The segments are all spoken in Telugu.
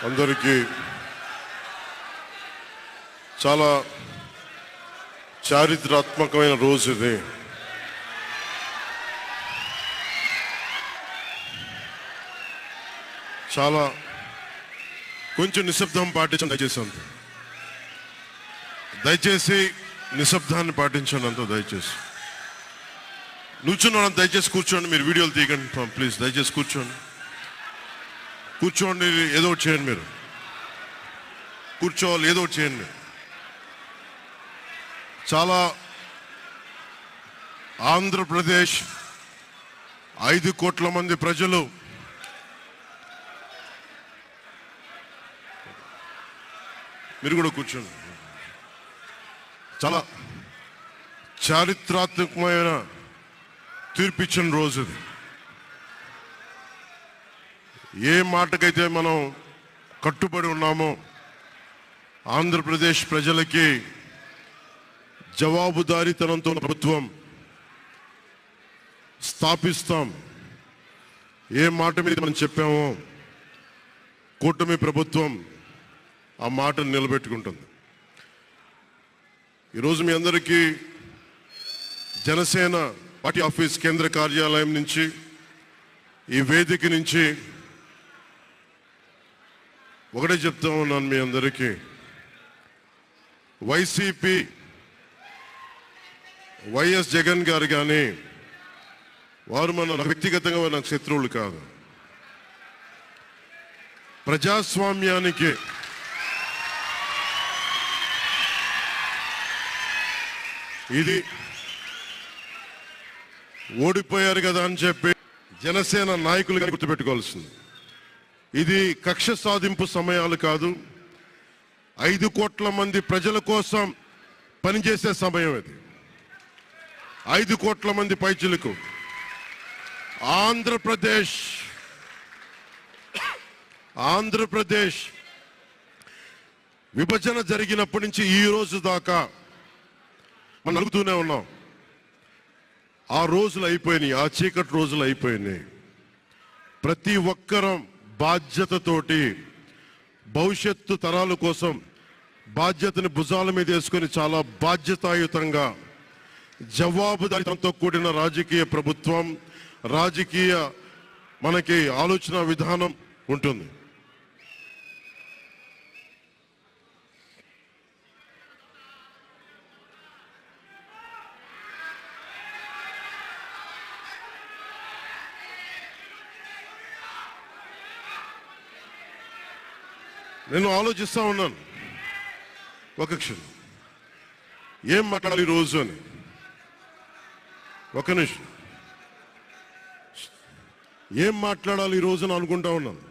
అందరికీ చాలా చారిత్రాత్మకమైన రోజు ఇది. చాలా కొంచెం నిశ్శబ్దం పాటించండి దయచేసి నిశ్శబ్దాన్ని పాటించండి అంత దయచేసి. నుంచున్న దయచేసి కూర్చోండి. మీరు వీడియోలు తీయకండి ప్లీజ్. దయచేసి కూర్చోండి. ఏదో ఒకటి చేయండి. మీరు కూర్చోవాలి, ఏదో ఒకటి చేయండి. చాలా ఆంధ్రప్రదేశ్ 5 కోట్ల మంది ప్రజలు మీరు కూడా కూర్చోండి. చాలా చారిత్రాత్మకమైన తీర్పిచ్చిన రోజు ఇది. ఏ మాటకైతే మనం కట్టుబడి ఉన్నామో ఆంధ్రప్రదేశ్ ప్రజలకి జవాబుదారీతనంతో ప్రభుత్వం స్థాపిస్తాం, ఏ మాట మీద మనం చెప్పామో కూటమి ప్రభుత్వం ఆ మాటను నిలబెట్టుకుంటుంది. ఈరోజు మీ అందరికీ జనసేన పార్టీ ఆఫీస్ కేంద్ర కార్యాలయం నుంచి, ఈ వేదిక నుంచి ఒకటే చెప్తా ఉన్నాను మీ అందరికీ. వైసీపీ వైఎస్ జగన్ గారు కానీ వారు మన వ్యక్తిగతంగా నాకు శత్రువులు కాదు. ప్రజాస్వామ్యానికి ఇది ఓడిపోయారు కదా అని చెప్పి జనసేన నాయకులుగా గుర్తుపెట్టుకోవాల్సింది. ఇది కక్ష సాధింపు సమయాలు కాదు. 5 కోట్ల మంది ప్రజల కోసం పనిచేసే సమయం ఇది. 5 కోట్ల మంది పైచిలకు ఆంధ్రప్రదేశ్ విభజన జరిగినప్పటి నుంచి ఈ రోజు దాకా మనం నలుగుతూనే ఉన్నాం. ఆ రోజులు అయిపోయినాయి, ఆ చీకటి రోజులు అయిపోయినాయి. ప్రతి ఒక్కరం బాధ్యతతోటి భవిష్యత్తు తరాల కోసం బాధ్యతని భుజాల మీద వేసుకొని చాలా బాధ్యతాయుతంగా జవాబుదారీతనంతో కూడిన రాజకీయ ప్రభుత్వం, రాజకీయ మనకి ఆలోచన విధానం ఉంటుంది. నేను ఆలోచిస్తా ఉన్నాను ఒక క్షణం ఏం మాట్లాడాలి ఈరోజు అని. ఒక నిమిషం ఏం మాట్లాడాలి ఈరోజు అని అనుకుంటా ఉన్నాను.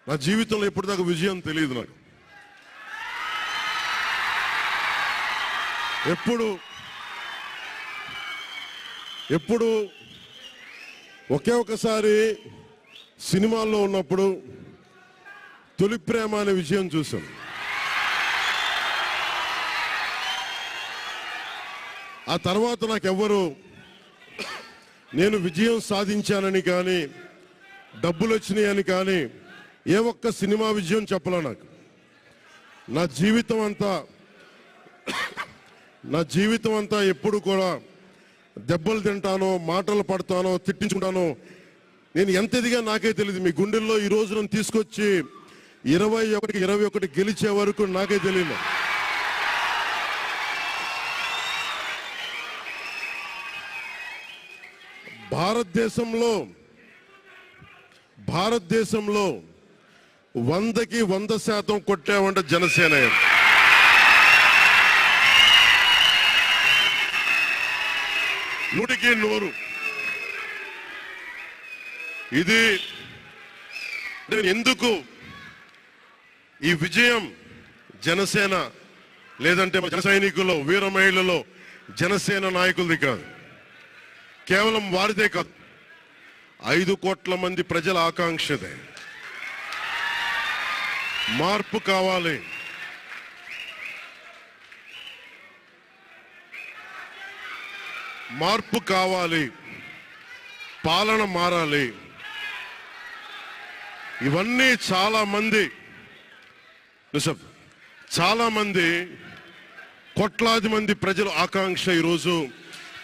నా జీవితంలో ఎప్పటిదాకా విజయం తెలియదు నాకు. ఎప్పుడు ఒకే ఒకసారి సినిమాల్లో ఉన్నప్పుడు తొలి ప్రేమ అనే విజయం చూశాను. ఆ తర్వాత నాకెవ్వరు నేను విజయం సాధించానని కానీ డబ్బులు వచ్చినాయని కానీ ఏ ఒక్క సినిమా విజయం చెప్పలే నాకు. నా జీవితం అంతా ఎప్పుడు కూడా దెబ్బలు తింటానో, మాటలు పడతానో, తిట్టించుకుంటానో. నేను ఎంత ఎదిగా నాకే తెలియదు. మీ గుండెల్లో ఈ రోజు నన్ను తీసుకొచ్చి 21 గెలిచే వరకు నాకే తెలియదు. భారతదేశంలో 100కి 100% కొట్టామంటే జనసేన. 100కి 100. ఇది ఎందుకు ఈ విజయం జనసేన లేదంటే జన సైనికుల్లో, వీర మహిళల్లో జనసేన నాయకులది కాదు, కేవలం వారిదే కాదు, 5 కోట్ల మంది ప్రజల ఆకాంక్షదే. మార్పు కావాలి. పాలన మారాలి. ఇవన్నీ చాలా మంది కోట్లాది మంది ప్రజల ఆకాంక్ష. ఈరోజు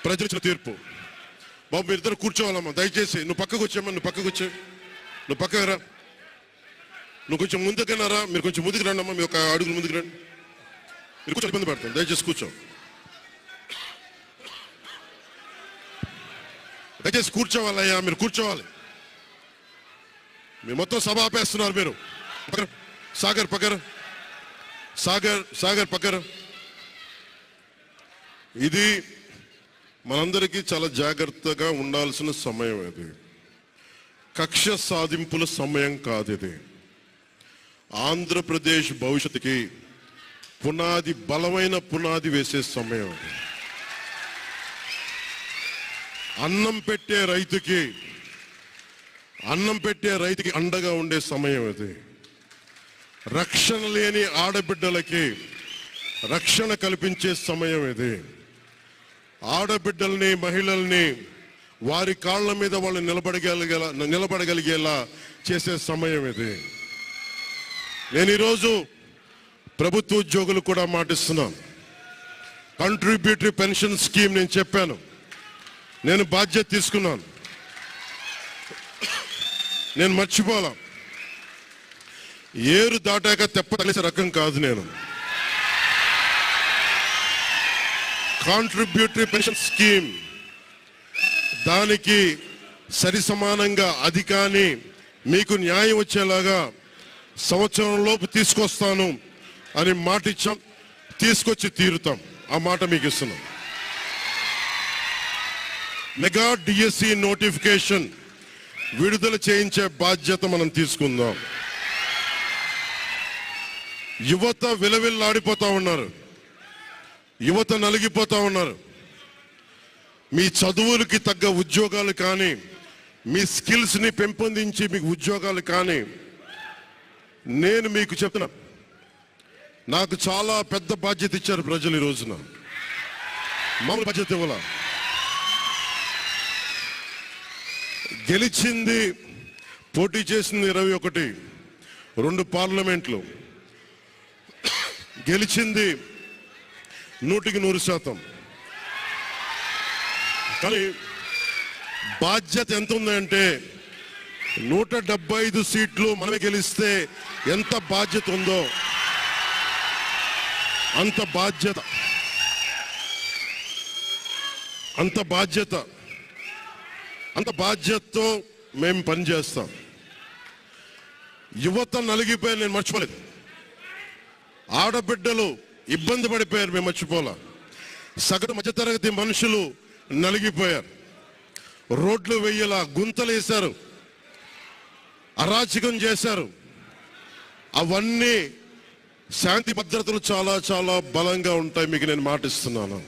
ప్రజల తీర్పు. బాబు మీరు ఇద్దరు కూర్చోవాలమ్మా, దయచేసి. నువ్వు పక్కకు వచ్చామ్మా, నువ్వు పక్కకు రా. నువ్వు కొంచెం ముందుకన్నారా, మీరు కొంచెం ముందుకు రండి అమ్మా, మీ ఒక అడుగులు ముందుకు రండి. మీరు కూర్చొని ఇబ్బంది పడతాను, దయచేసి కూర్చోవాలయ్యా, మీరు కూర్చోవాలి. మీరు మొత్తం సభ ఆపేస్తున్నారు. మీరు సాగర్ పక్కర. ఇది మనందరికీ చాలా జాగ్రత్తగా ఉండాల్సిన సమయం. ఇది కక్ష సాధింపుల సమయం కాదు. ఇది ఆంధ్రప్రదేశ్ భవిష్యత్తుకి బలమైన పునాది వేసే సమయం. అన్నం పెట్టే రైతుకి అండగా ఉండే సమయం ఇది. రక్షణ లేని ఆడబిడ్డలకి రక్షణ కల్పించే సమయం ఇది. ఆడబిడ్డల్ని, మహిళల్ని వారి కాళ్ళ మీద వాళ్ళు నిలబడగలిగేలా చేసే సమయం ఇది. నేను ఈరోజు ప్రభుత్వ ఉద్యోగులు కూడా మాటిస్తున్నాను. కంట్రిబ్యూటరీ పెన్షన్ స్కీమ్ నేను చెప్పాను, నేను బాధ్యత తీసుకున్నాను, నేను మర్చిపోలా. ఏరు దాటాక తెప్ప తగిలేసే రకం కాదు నేను. కాంట్రిబ్యూటరీ పెన్షన్ స్కీమ్ దానికి సరి సమానంగా అది కానీ మీకు న్యాయం వచ్చేలాగా సంవత్సరం లోపు తీసుకొస్తాను అని మాట ఇచ్చాం. తీసుకొచ్చి తీరుతాం. ఆ మాట మీకు ఇస్తున్నాం. మెగా డిఎస్సి నోటిఫికేషన్ విడుదల చేయించే బాధ్యత మనం తీసుకుందాం. యువత విలవిల్లాడిపోతా ఉన్నారు, యువత నలిగిపోతా ఉన్నారు. మీ చదువులకి తగ్గ ఉద్యోగాలు కానీ, మీ స్కిల్స్ ని పెంపొందించి మీకు ఉద్యోగాలు కానీ, నేను మీకు చెప్తున్నా, నాకు చాలా పెద్ద బాధ్యత ఇచ్చారు ప్రజలు. ఈ రోజున మామూలు బాధ్యత ఇవ్వాల. గెలిచింది, పోటీ చేసింది 21, 2 పార్లమెంట్లు గెలిచింది 100%. కానీ బాధ్యత ఎంత ఉందంటే 175 సీట్లు మనమే గెలిస్తే ఎంత బాధ్యత ఉందో అంత బాధ్యతతో మేము పనిచేస్తాం. యువత నలిగిపోయి నేను మర్చిపోలేదు. ఆడబిడ్డలు ఇబ్బంది పడిపోయారు, మేము మర్చిపోలా. సగటు మధ్యతరగతి మనుషులు నలిగిపోయారు. రోడ్లు వెయ్యలా, గుంతలు వేశారు, అరాచకం చేశారు. అవన్నీ శాంతి భద్రతలు చాలా చాలా బలంగా ఉంటాయి, మీకు నేను మాటిస్తున్నాను.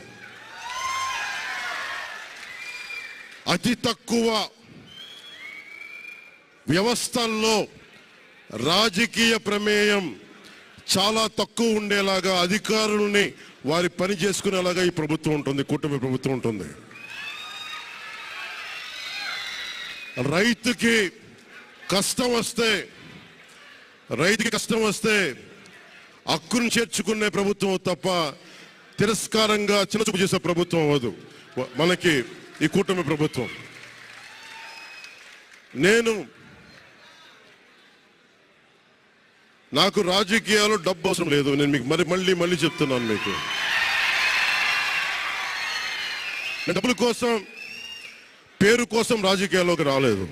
అతి తక్కువ వ్యవస్థల్లో రాజకీయ ప్రమేయం చాలా తక్కువ ఉండేలాగా, అధికారుల్ని వారి పని చేసుకునేలాగా ఈ ప్రభుత్వం ఉంటుంది, కూటమి ప్రభుత్వం ఉంటుంది. రైతుకి కష్టం వస్తే హక్కును చేర్చుకునే ప్రభుత్వం తప్ప తిరస్కారంగా చిన్నచూపు చేసే ప్రభుత్వం అవ్వదు మనకి ఈ కూటమి ప్రభుత్వం. నాకు రాజకీయాలు డబ్బు అవసరం లేదు. నేను మీకు మళ్ళీ చెప్తున్నాను. మీకు నేను డబ్బుల కోసం, పేరు కోసం రాజకీయాల్లోకి రాలేదు.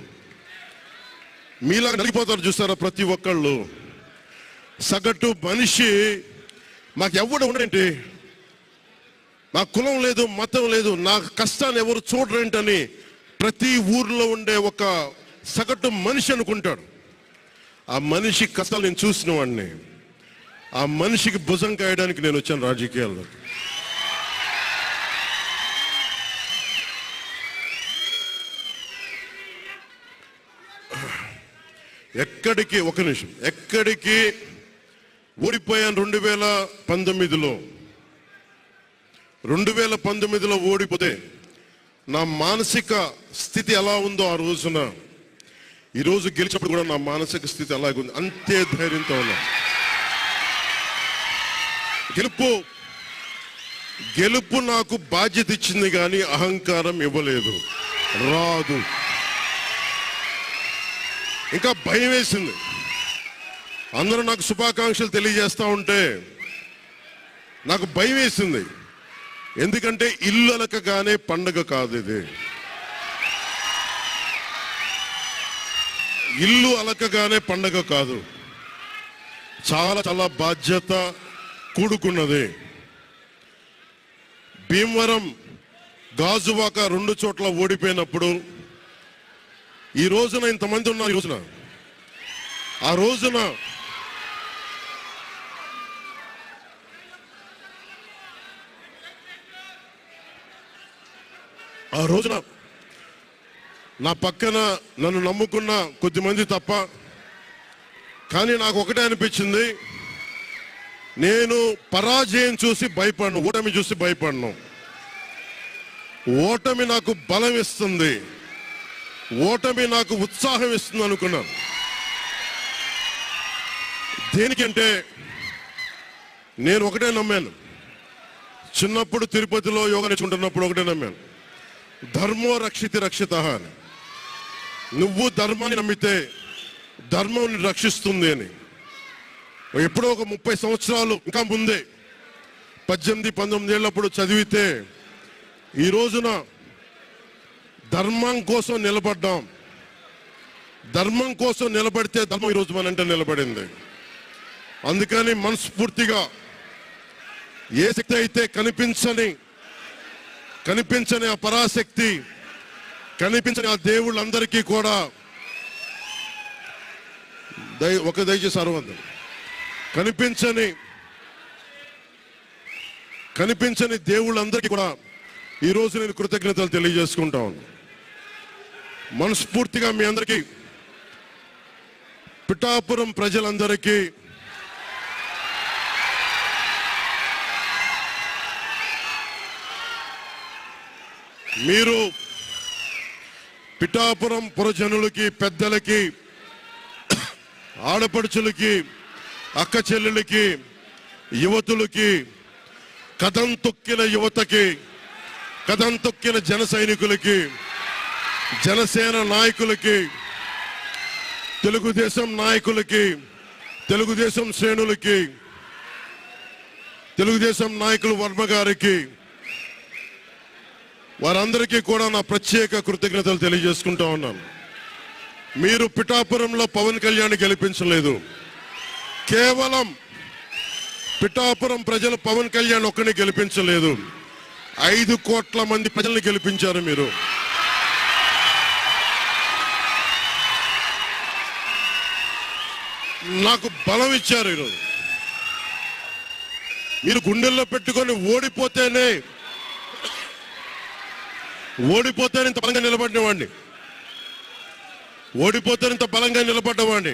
మీలాగా నలిగిపోతారు చూస్తారా ప్రతి ఒక్కళ్ళు. సగటు మనిషి మాకు ఎవడు ఉండేంటి, నా కులం లేదు, మతం లేదు, నా కష్టాన్ని ఎవరు చూడరేంటని ప్రతి ఊర్లో ఉండే ఒక సగటు మనిషి అనుకుంటాడు. ఆ మనిషి కష్టాలు నేను చూసిన వాడిని. ఆ మనిషికి భుజం కాయడానికి నేను వచ్చాను రాజకీయాల్లో. ఎక్కడికి ఓడిపోయాను 2019లో ఓడిపోతే నా మానసిక స్థితి ఎలా ఉందో ఆ రోజున ఈరోజు గెలిచినప్పుడు కూడా నా మానసిక స్థితి అలాగే ఉంది, అంతే ధైర్యంతో ఉన్నా. గెలుపు నాకు బాధ్యత ఇచ్చింది కానీ అహంకారం ఇవ్వలేదు, రాదు. ఇంకా భయం వేసింది. అందరూ నాకు శుభాకాంక్షలు తెలియజేస్తా ఉంటే నాకు భయం వేసింది. ఎందుకంటే ఇల్లు అలకగానే పండగ కాదు ఇది. ఇల్లు అలకగానే పండగ కాదు, చాలా చాలా బాధ్యత కూడుకున్నది. భీమవరం, గాజువాక 2 చోట్ల ఓడిపోయినప్పుడు ఈ రోజున ఇంతమంది ఉన్నారు. ఆ రోజున నా పక్కన నన్ను నమ్ముకున్న కొద్దిమంది తప్ప, కానీ నాకు ఒకటే అనిపించింది, నేను పరాజయం చూసి భయపడను, ఓటమి చూసి భయపడను. ఓటమి నాకు బలం ఇస్తుంది, ఓటమి నాకు ఉత్సాహం ఇస్తుంది అనుకున్నాను. దేనికంటే నేను ఒకటే నమ్మాను. చిన్నప్పుడు తిరుపతిలో యోగా నేర్చుకుంటున్నప్పుడు ఒకటే నమ్మాను, ధర్మో రక్షితి రక్షిత అని. నువ్వు ధర్మాన్ని నమ్మితే ధర్మం రక్షిస్తుంది అని. ఎప్పుడో ఒక 30 సంవత్సరాలు ఇంకా ముందే 18-19 ఏళ్ళప్పుడు చదివితే ఈ రోజున ధర్మం కోసం నిలబడ్డాం. ధర్మం కోసం నిలబడితే ధర్మం ఈరోజు మనంటే నిలబడింది. అందుకని మనస్ఫూర్తిగా ఏ శక్తి అయితే కనిపించని ఆ పరాశక్తి, కనిపించని ఆ దేవుళ్ళందరికీ కూడా దయచేసి అరవందం, కనిపించని దేవుళ్ళందరికీ కూడా ఈరోజు నేను కృతజ్ఞతలు తెలియజేసుకుంటా ఉన్నాను. మనస్ఫూర్తిగా మీ అందరికీ, పిఠాపురం ప్రజలందరికీ మీరు పిఠాపురం పురజనులకి, పెద్దలకి, ఆడపడుచులకి, అక్క చెల్లెలకి, యువతులకి, కథం తొక్కిన యువతకి, కథం తొక్కిన జన సైనికులకి, జనసేన నాయకులకి, తెలుగుదేశం నాయకులకి, తెలుగుదేశం శ్రేణులకి, తెలుగుదేశం నాయకులు వర్మ గారికి, వారందరికీ కూడా నా ప్రత్యేక కృతజ్ఞతలు తెలియజేసుకుంటా ఉన్నాను. మీరు పిఠాపురంలో పవన్ కళ్యాణ్ గెలిపించలేదు, కేవలం పిఠాపురం ప్రజలు పవన్ కళ్యాణ్ ఒక్కడిని గెలిపించలేదు, 5 కోట్ల మంది ప్రజల్ని గెలిపించారు. మీరు నాకు బలం ఇచ్చారు. ఈరోజు మీరు గుండెల్లో పెట్టుకొని ఓడిపోతేనే ఇంత బలంగా నిలబడినవాడిని, ఇంత బలంగా నిలబడ్డవాడిని.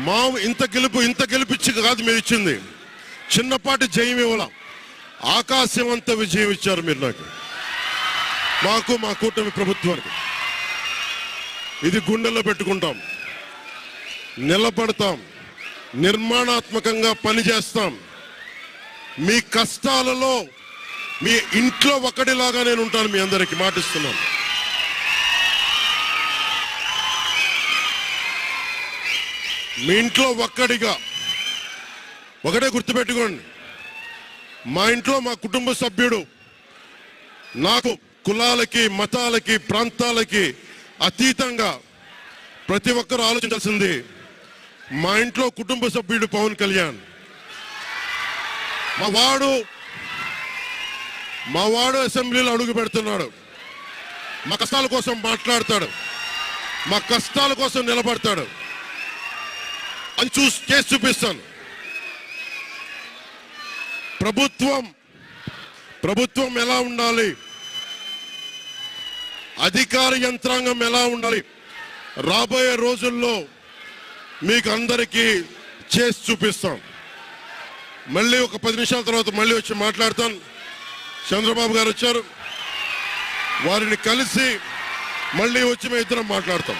మా ఇంత గెలిపించి కాదు మీరు ఇచ్చింది, చిన్నపాటి జయం ఇవ్వాల, ఆకాశం అంత విజయం ఇచ్చారు మీరు మాకు, మా కూటమి ప్రభుత్వానికి. ఇది గుండెల్లో పెట్టుకుంటాం, నిలబడతాం, నిర్మాణాత్మకంగా పనిచేస్తాం. మీ కష్టాలలో మీ ఇంట్లో ఒకటిలాగా నేను ఉంటాను, మీ అందరికీ మాటిస్తున్నాను. మీ ఇంట్లో ఒక్కడిగా, ఒకటే గుర్తుపెట్టుకోండి, మా ఇంట్లో మా కుటుంబ సభ్యుడు నాకు కులాలకి, మతాలకి, ప్రాంతాలకి అతీతంగా ప్రతి ఒక్కరూ ఆలోచించాల్సింది, మా ఇంట్లో కుటుంబ సభ్యుడు పవన్ కళ్యాణ్. మా వాడు అసెంబ్లీలో అడుగు పెడుతున్నాడు, మా కష్టాల కోసం మాట్లాడతాడు, మా కష్టాల కోసం నిలబడతాడు అని చేసి చూపిస్తాను. ప్రభుత్వం ఎలా ఉండాలి, అధికార యంత్రాంగం ఎలా ఉండాలి, రాబోయే రోజుల్లో మీకు అందరికీ చేసి చూపిస్తాం. మళ్ళీ ఒక 10 నిమిషాల తర్వాత మళ్ళీ వచ్చి మాట్లాడతాను. చంద్రబాబు గారు వచ్చారు, వారిని కలిసి మళ్ళీ వచ్చి మేము ఇద్దరం మాట్లాడతాం.